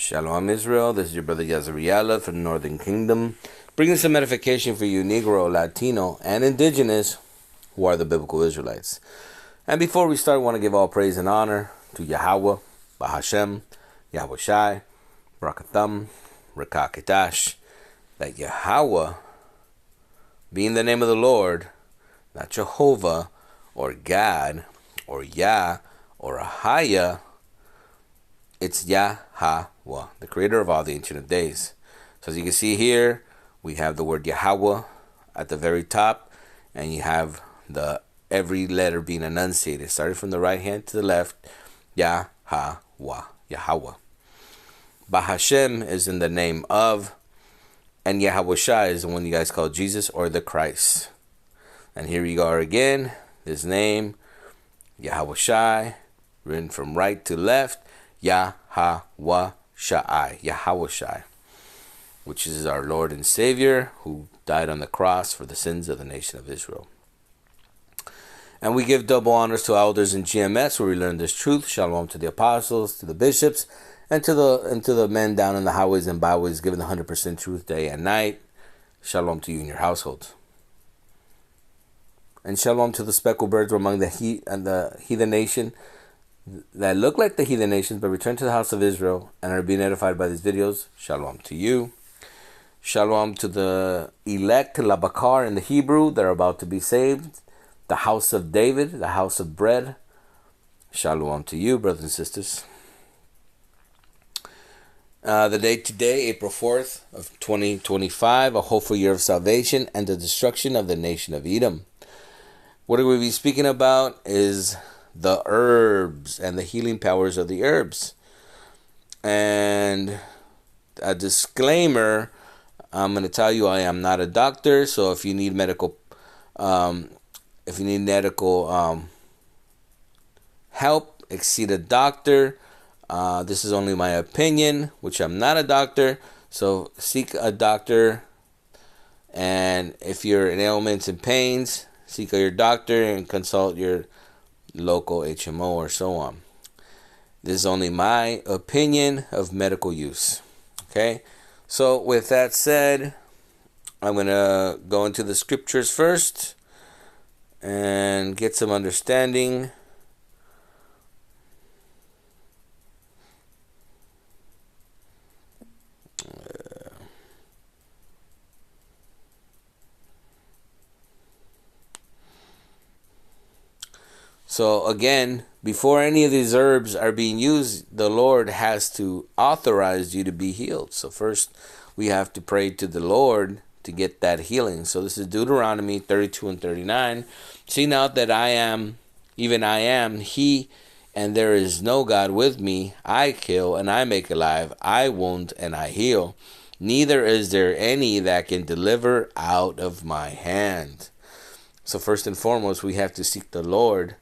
Shalom Israel, this is your brother ISRAELITES from the Northern Kingdom, bringing some edification for you Negro, Latino, and Indigenous who are the biblical Israelites. And before we start, I want to give all praise and honor to Yahweh, Bahashem, Yahweh Shai, Barakatham, Rakakitash, that Yahweh, being the name of the Lord, not Jehovah, or God, or Yah, or Ahaya, it's Yahweh, the creator of all the Ancient of Days. So as you can see here, we have the word Yahweh at the very top, and you have the every letter being enunciated, starting from the right hand to the left. Yahweh, Yahweh. Bahashem is in the name of, and Yahweh Shai is the one you guys call Jesus or the Christ. And here you are again, his name, Yahweh Shai, written from right to left. Yahweh Shai, Yahweh Shai, which is our Lord and Savior who died on the cross for the sins of the nation of Israel. And we give double honors to elders in GMS where we learn this truth. Shalom to the apostles, to the bishops, and to the men down in the highways and byways giving the 100% truth day and night. Shalom to you and your household. And shalom to the speckled birds among the heathen nation that look like the heathen nations but return to the house of Israel and are being edified by these videos. Shalom to you. Shalom to the elect, Labakar in the Hebrew, that are about to be saved. The house of David, the house of bread. Shalom to you, brothers and sisters. The date today, April 4th of 2025, a hopeful year of salvation and the destruction of the nation of Edom. What we'll be speaking about is the herbs and the healing powers of the herbs. And a disclaimer, I'm going to tell you I am not a doctor, so if you need medical help, exceed a doctor. This is only my opinion, which I'm not a doctor, so seek a doctor. And if you're in ailments and pains, seek your doctor and consult your local HMO or so on. This is only my opinion of medical use. Okay, so with that said, I'm going to go into the scriptures first and get some understanding. So again, before any of these herbs are being used, the Lord has to authorize you to be healed. So first, we have to pray to the Lord to get that healing. So this is Deuteronomy 32 and 39. See now that I am, even I am, He, and there is no God with me. I kill and I make alive. I wound and I heal. Neither is there any that can deliver out of my hand. So first and foremost, we have to seek the Lord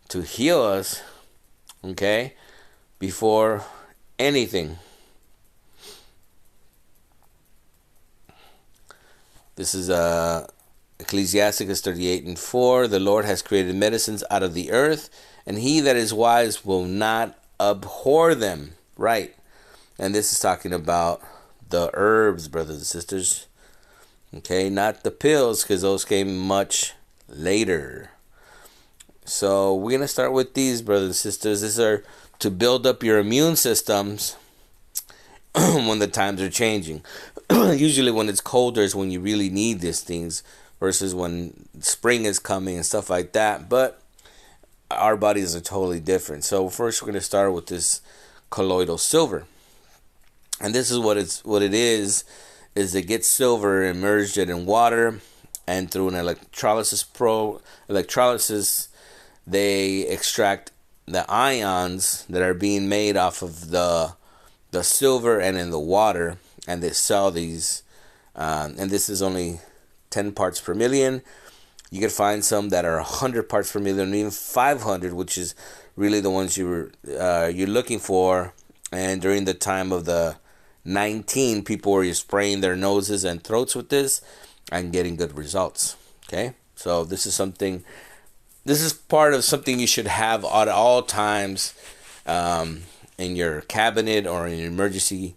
to heal us, okay, before anything. This is Ecclesiasticus 38 and 4. The Lord has created medicines out of the earth, and he that is wise will not abhor them. Right. And this is talking about the herbs, brothers and sisters. Okay, not the pills, because those came much later. So we're going to start with these, brothers and sisters. These are to build up your immune systems when the times are changing. Usually when it's colder is when you really need these things versus when spring is coming and stuff like that. But our bodies are totally different. So first we're going to start with this colloidal silver. And this is what it is it gets silver, immersed it in water, and through an electrolysis they extract the ions that are being made off of the silver and in the water, and they sell these. And this is only 10 parts per million. You can find some that are 100 parts per million, even 500, which is really the ones you're looking for. And during the time of the 19, people were spraying their noses and throats with this and getting good results. Okay, so this is something. This is part of something you should have at all times in your cabinet or in your emergency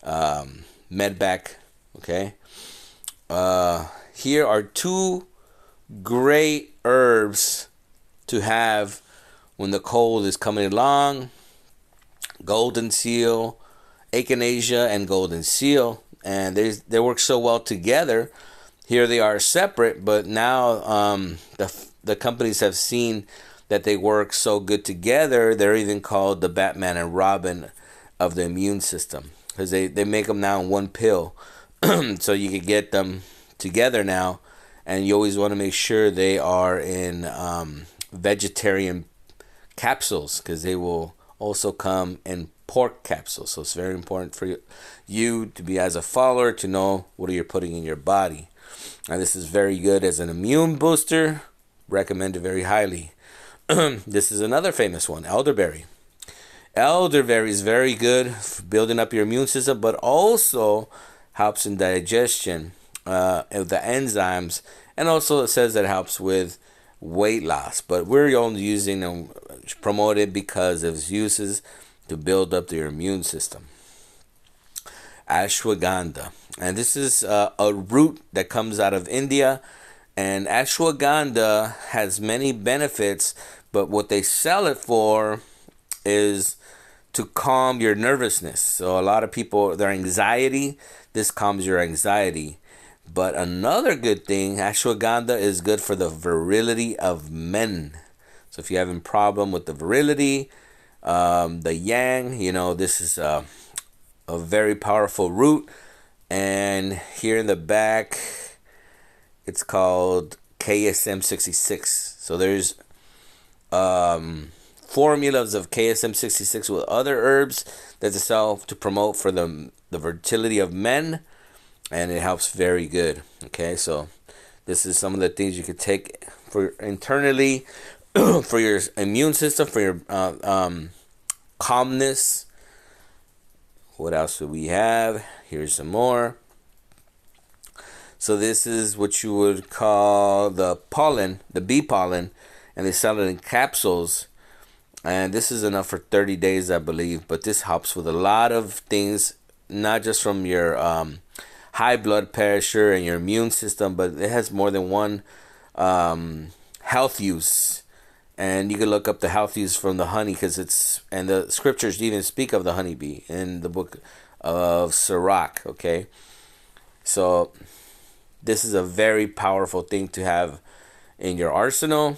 med bag. Okay. Here are two great herbs to have when the cold is coming along: golden seal, echinacea, and golden seal. And they work so well together. Here they are separate, but now the companies have seen that they work so good together. They're even called the Batman and Robin of the immune system, because they make them now in one pill. So you can get them together now, and you always want to make sure they are in vegetarian capsules, because they will also come in pork capsules. So it's very important for you to be, as a follower, to know what you're putting in your body. And this is very good as an immune booster. Recommend it very highly. This is another famous one, elderberry. Elderberry is very good for building up your immune system, but also helps in digestion of the enzymes. And also it says that it helps with weight loss. But we're only using and promote it because of its uses to build up your immune system. Ashwagandha. And this is a root that comes out of India. And ashwagandha has many benefits, but what they sell it for is to calm your nervousness. So a lot of people, their anxiety, this calms your anxiety. But another good thing, ashwagandha is good for the virility of men. So if you're having a problem with the virility, the yang, this is a very powerful root. And here in the back, it's called KSM 66. So there's formulas of KSM 66 with other herbs that they sell to promote for the fertility of men, and it helps very good. Okay, so this is some of the things you could take for internally for your immune system, for your calmness. What else do we have? Here's some more. So this is what you would call the pollen, the bee pollen, and they sell it in capsules. And this is enough for 30 days, I believe. But this helps with a lot of things, not just from your high blood pressure and your immune system, but it has more than one health use. And you can look up the health use from the honey, and the scriptures even speak of the honeybee in the book of Sirach. Okay, so this is a very powerful thing to have in your arsenal.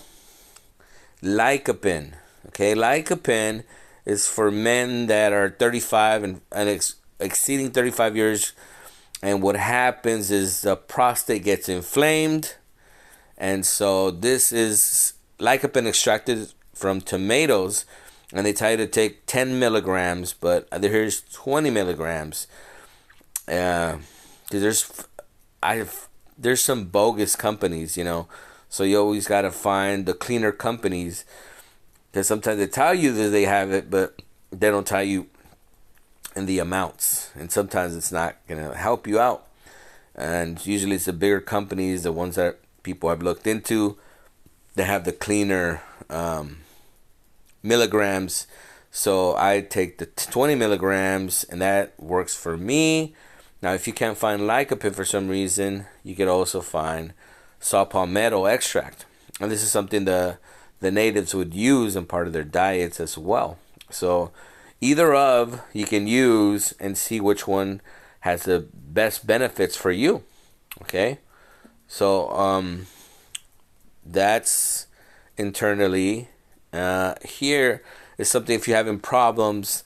Lycopene. Okay, lycopene is for men that are 35 and exceeding 35 years. And what happens is the prostate gets inflamed. And so this is lycopene extracted from tomatoes. And they tell you to take 10 milligrams, but here's 20 milligrams. Because there's some bogus companies, So you always got to find the cleaner companies. Because sometimes they tell you that they have it, but they don't tell you in the amounts. And sometimes it's not going to help you out. And usually it's the bigger companies, the ones that people have looked into, that have the cleaner milligrams. So I take the 20 milligrams, and that works for me. Now, if you can't find lycopene for some reason, you could also find saw palmetto extract. And this is something the natives would use in part of their diets as well. So either of you can use and see which one has the best benefits for you. Okay? So that's internally. Here is something if you're having problems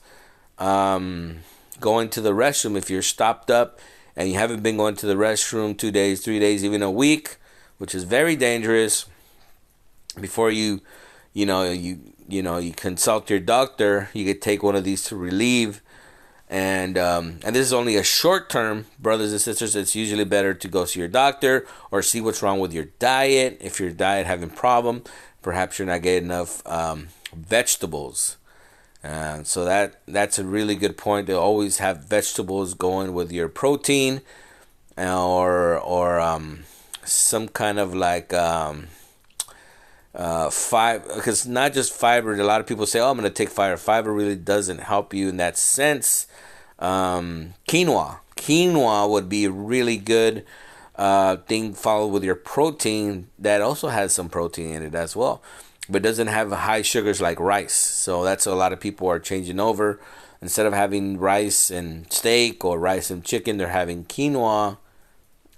going to the restroom, if you're stopped up and you haven't been going to the restroom 2 days, 3 days, even a week, which is very dangerous. Before you consult your doctor, you could take one of these to relieve. And this is only a short term, brothers and sisters. It's usually better to go see your doctor or see what's wrong with your diet. If your diet having problem, perhaps you're not getting enough vegetables. So that's a really good point to always have vegetables going with your protein, or some kind of like because not just fiber. A lot of people say, "Oh, I'm going to take fiber." Fiber really doesn't help you in that sense. Quinoa would be a really good thing, followed with your protein that also has some protein in it as well, but doesn't have high sugars like rice. So that's a lot of people are changing over. Instead of having rice and steak or rice and chicken, they're having quinoa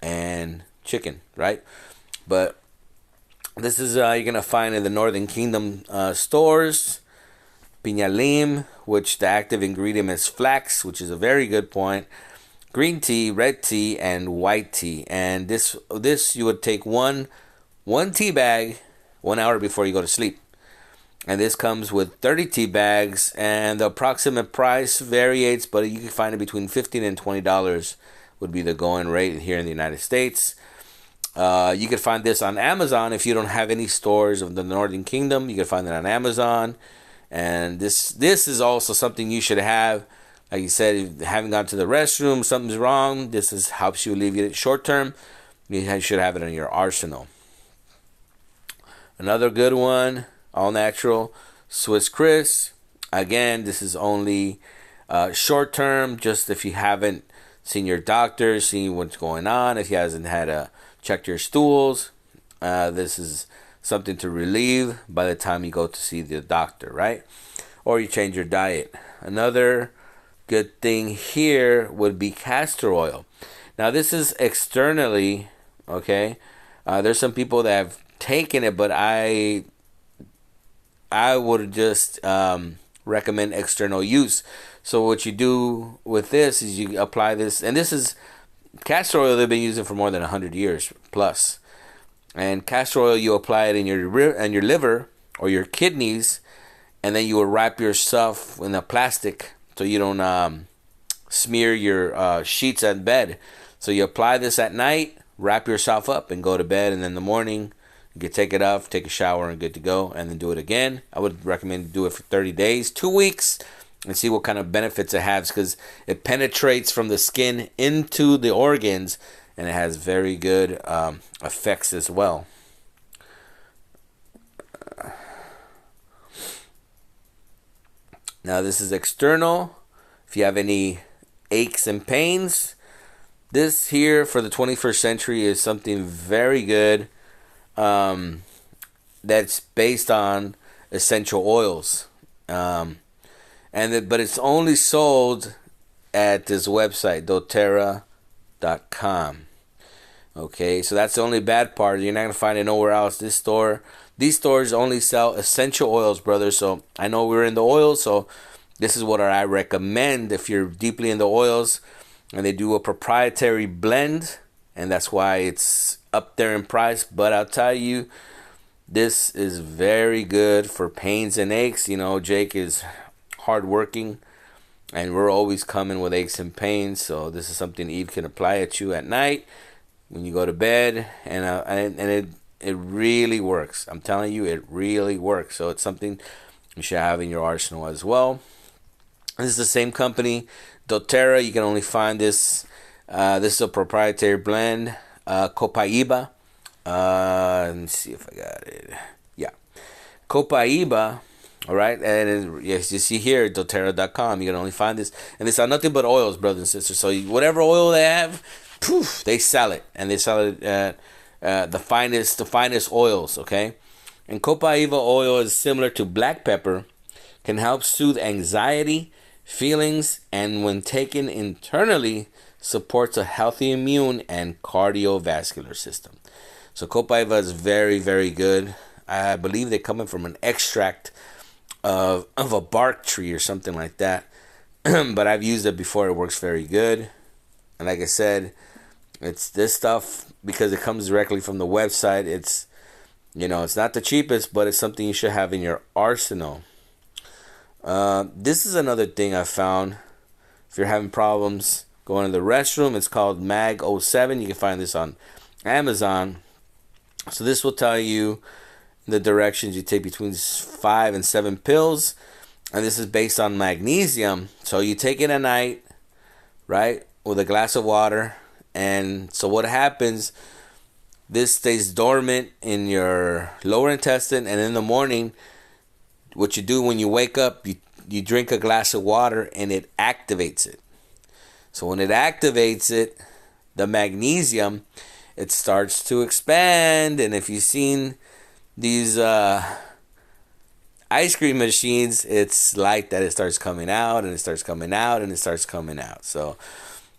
and chicken, right? But this is you're gonna find in the Northern Kingdom stores. Piñalim, which the active ingredient is flax, which is a very good point. Green tea, red tea, and white tea. And this you would take one tea bag 1 hour before you go to sleep. And this comes with 30 tea bags, and the approximate price varies, but you can find it between $15 and $20 would be the going rate here in the United States. You can find this on Amazon if you don't have any stores of the Northern Kingdom. You can find it on Amazon. And this is also something you should have. Like you said, if you haven't gone to the restroom, something's wrong. This helps you alleviate it short term. You should have it in your arsenal. Another good one, all natural, Swiss Chris. Again, this is only short term. Just if you haven't seen your doctor, seen what's going on. If he hasn't had checked your stools, this is something to relieve by the time you go to see the doctor, right? Or you change your diet. Another good thing here would be castor oil. Now this is externally, okay? There's some people that have taken it, but I would just recommend external use. So what you do with this is you apply this, and this is castor oil they've been using for more than 100 years plus. And castor oil, you apply it in your liver or your kidneys, and then you will wrap yourself in a plastic so you don't smear your sheets at bed. So you apply this at night, wrap yourself up, and go to bed. And then in the morning, you can take it off, take a shower, and good to go. And then do it again. I would recommend do it for 30 days, 2 weeks, and see what kind of benefits it has, because it penetrates from the skin into the organs. And it has very good effects as well. Now this is external. If you have any aches and pains, this here for the 21st century is something very good. That's based on essential oils, but it's only sold at this website, doTERRA.com. Okay, so that's the only bad part. You're not gonna find it nowhere else. These stores only sell essential oils, brother. So I know we're in the oils, so this is what I recommend if you're deeply in the oils. And they do a proprietary blend, and that's why it's up there in price. But I'll tell you, this is very good for pains and aches. You know, Jake is hardworking, and we're always coming with aches and pains. So this is something Eve can apply at you at night when you go to bed, and it really works. I'm telling you, it really works. So it's something you should have in your arsenal as well. This is the same company, doTERRA. You can only find this. This is a proprietary blend, Copaiba. Let me see if I got it. Yeah, Copaiba. All right, and yes, you see here, doTERRA.com. You can only find this, and it's on nothing but oils, brothers and sisters. So whatever oil they have, poof, they sell it, and they sell it at the finest oils. Okay, and Copaiba oil is similar to black pepper, can help soothe anxiety, feelings, and when taken internally, supports a healthy immune and cardiovascular system. So Copaiba is very, very good. I believe they're coming from an extract of a bark tree or something like that. But I've used it before. It works very good. And like I said, it's this stuff because it comes directly from the website. It's, you know, it's not the cheapest, but it's something you should have in your arsenal. This is another thing I found. If you're having problems going to the restroom, it's called Mag 07. You can find this on Amazon. So this will tell you the directions you take between 5 and 7 pills, and this is based on magnesium. So you take it at night, right, with a glass of water. And so what happens, this stays dormant in your lower intestine, and in the morning, what you do when you wake up, you drink a glass of water and it activates it. So when it activates it, the magnesium, it starts to expand. And if you've seen these ice cream machines, it's like that. It starts coming out and it starts coming out and it starts coming out. So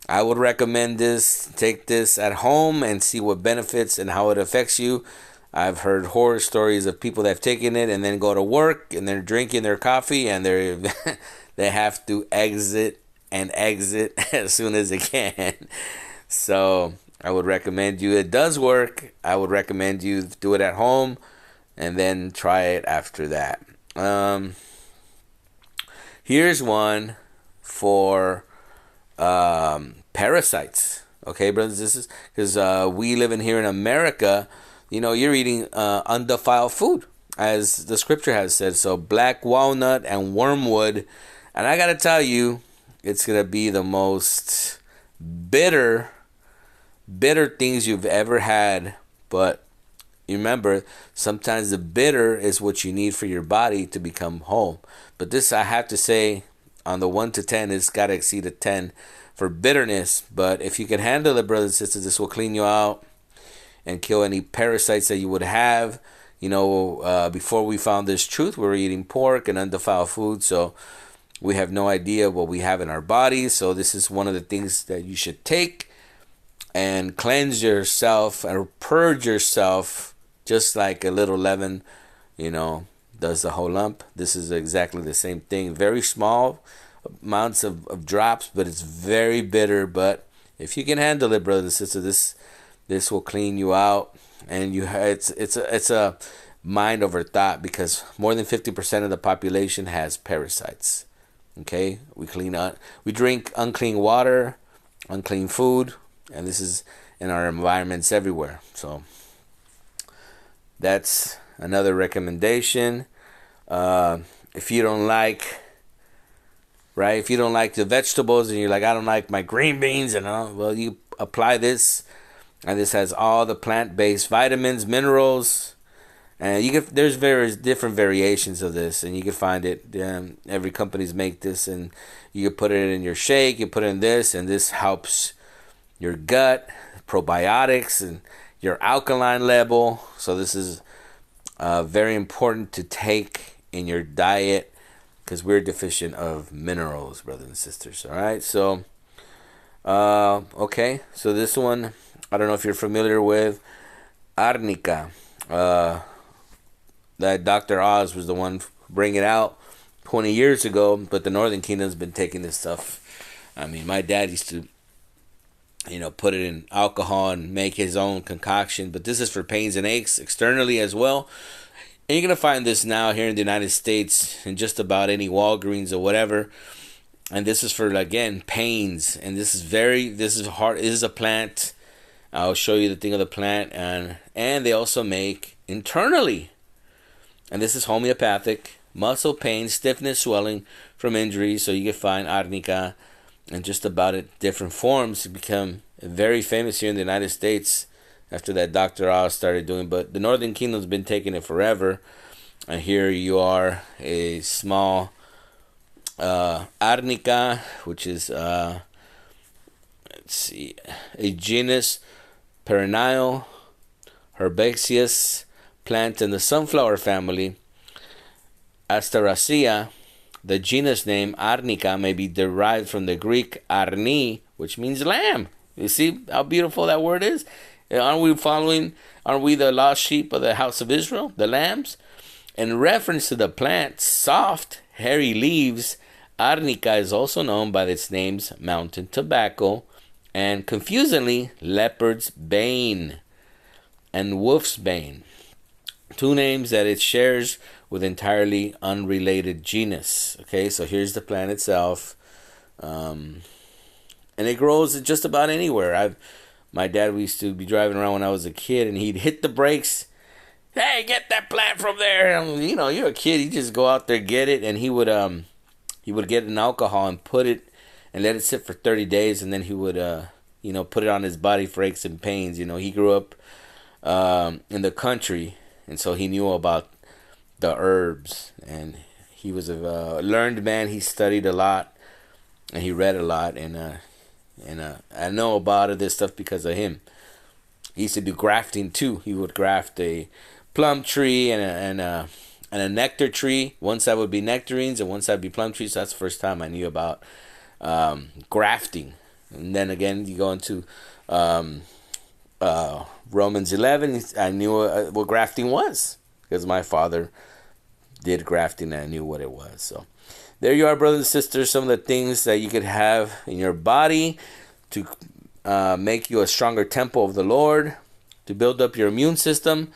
I would recommend this. Take this at home and see what benefits and how it affects you. I've heard horror stories of people that have taken it and then go to work and they're drinking their coffee and they have to exit as soon as they can. So I would recommend you. It does work. I would recommend you do it at home and then try it after that. Here's one for parasites. Okay, brothers, this is because we live in here in America. You're eating undefiled food, as the scripture has said. So black walnut and wormwood, and I gotta tell you, it's gonna be the most bitter things you've ever had. But remember, sometimes the bitter is what you need for your body to become whole. But this, I have to say, on the 1 to 10, it's got to exceed a 10 for bitterness. But if you can handle it, brothers and sisters, this will clean you out and kill any parasites that you would have. Before we found this truth, we were eating pork and undefiled food. So we have no idea what we have in our bodies. So this is one of the things that you should take and cleanse yourself or purge yourself, just like a little leaven, does the whole lump. This is exactly the same thing. Very small amounts of drops, but it's very bitter. But if you can handle it, brothers and sisters, this will clean you out. And it's a mind over thought, because more than 50% of the population has parasites. Okay, we drink unclean water, unclean food, and this is in our environments everywhere. So that's another recommendation. If you don't like the vegetables and you're like, I don't like my green beans, well, you apply this, and this has all the plant-based vitamins, minerals, and there's various different variations of this, and you can find it. Every companies make this, and you can put it in your shake. You put it in this, and this helps your gut, probiotics, and your alkaline level. So this is very important to take in your diet, because we're deficient of minerals, brothers and sisters. All right, so okay, so this one, I don't know if you're familiar with arnica. That Dr. Oz was the one bringing it out 20 years ago, but the Northern Kingdom's been taking this stuff. I mean, my dad used to, put it in alcohol and make his own concoction, but this is for pains and aches externally as well. And you're going to find this now here in the United States in just about any Walgreens or whatever. And this is for, again, pains. And this is hard. This is a plant. I'll show you the thing of the plant. And they also make internally. And this is homeopathic. Muscle pain, stiffness, swelling from injuries. So you can find arnica and just about it different forms. It become very famous here in the United States after that Dr. Oz started doing. But the Northern Kingdom's been taking it forever. And here you are, a small arnica, which is a genus perennial herbaceous plant in the sunflower family, Asteraceae. The genus name arnica may be derived from the Greek arni, which means lamb. You see how beautiful that word is? Aren't we the lost sheep of the house of Israel, the lambs? In reference to the plant's soft, hairy leaves, arnica is also known by its names mountain tobacco and, confusingly, leopard's bane and wolf's bane, two names that it shares with entirely unrelated genus. Okay, so here's the plant itself, and it grows just about anywhere. My dad, we used to be driving around when I was a kid, and he'd hit the brakes. Hey, get that plant from there! And, you're a kid, you just go out there, get it, and he would get an alcohol and put it and let it sit for 30 days, and then he would put it on his body for aches and pains. He grew up in the country, and so he knew about the herbs, and he was a learned man. He studied a lot, and he read a lot, and I know about this stuff because of him. He used to do grafting too. He would graft a plum tree and a nectar tree. One side would be nectarines, and one side would be plum trees. So that's the first time I knew about grafting. And then again, you go into Romans 11. I knew what grafting was because my father did grafting, and I knew what it was. So there you are, brothers and sisters. Some of the things that you could have in your body to make you a stronger temple of the Lord, to build up your immune system.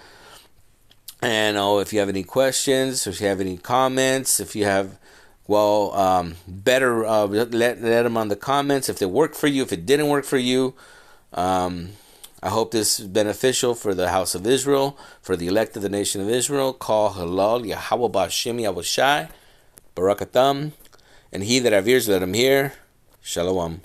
And if you have any questions, if you have any comments, if you have, better let them on the comments if it worked for you, if it didn't work for you. I hope this is beneficial for the house of Israel, for the elect of the nation of Israel. Call halal Yahweh Ba'Shem Yahushai Barakatam, and he that have ears, let him hear. Shalom.